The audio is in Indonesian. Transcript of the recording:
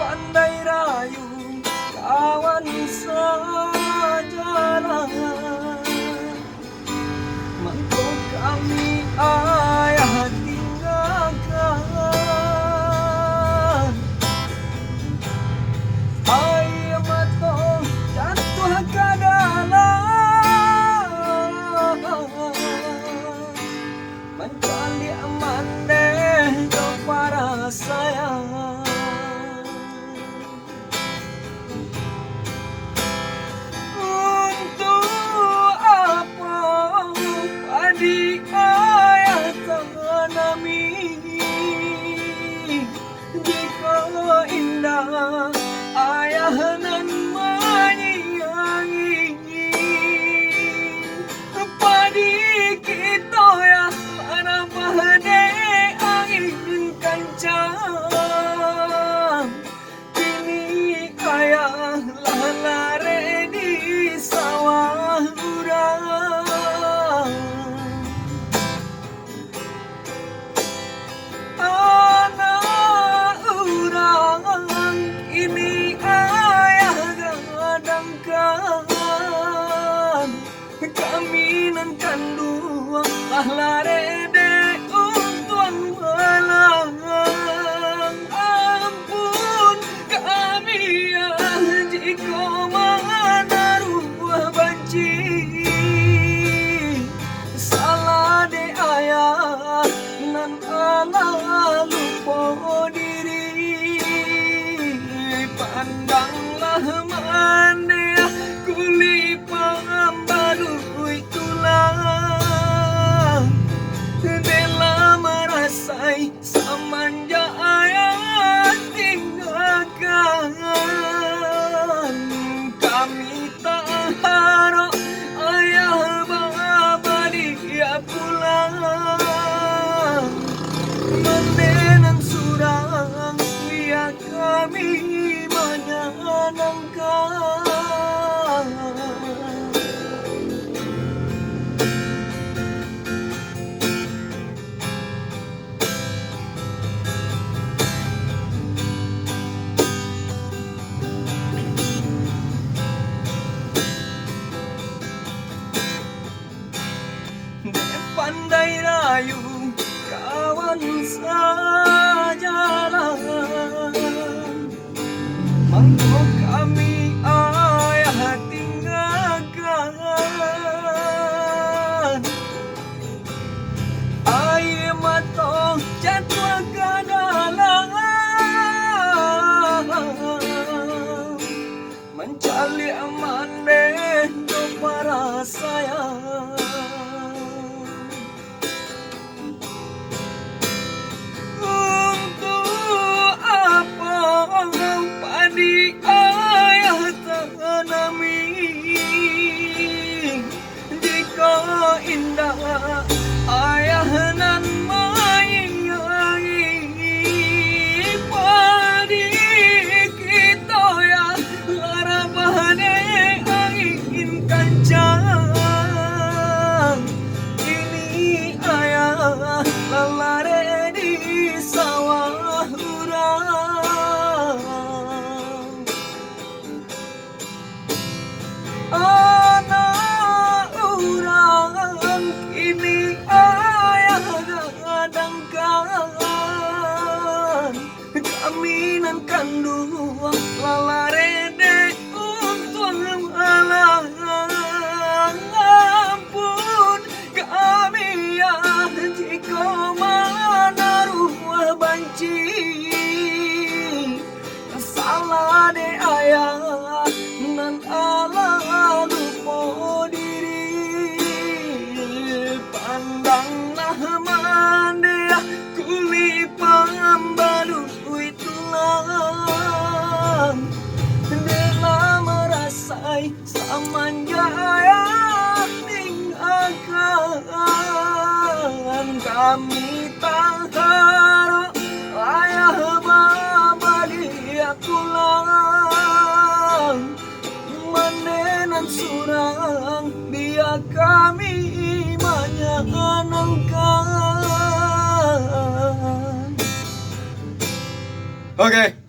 pandai rayu kawan sajalah, mangko kami ayah tinggalkan. Air mata jatuh ke dalam, mencari mandeh kepada sayang. Untuk apa padi ayah tanami, jika indah ayah nan menyayangi. Padi kita ya para bahde angin kencang, kini ayah lare di sawah urang. Anak urang ini ayah gadangkan, kami nan kandung lare de untuan malang. Ampun kami ya jika menaruh banci, salah de ayah nan ala lupa diri. Pandanglah mana kuli pambalui tulang, bela merasai samanja ayah tinggalkan. Kami tak harap ayah bapa dia pulang, mendenan surang dia kami menyenangkan. Pandai rayu kawan sajalah, mangko kami ayah tinggalkan. Air mata jatuh ke dalam, mencari mandeh para sayang. Padi ayah tanami, jika indah ayah nan menyayangi. Padi kita ya lara bahane angin kencang, ini ayah lare di sawah urang. Anak urang ini ayah gadangkan, kami nan kandung lalare de untung malang. Ampun kami ya jika menaruh banci, salah de ayah nan ala lupa diri. Pandanglah mana kuli pambalui tulang, bela merasai samanja ayah tinggalkan. Kami tak harap ayah bapa dia pulang, mendenan surang biar kami menyenangkan. Oke.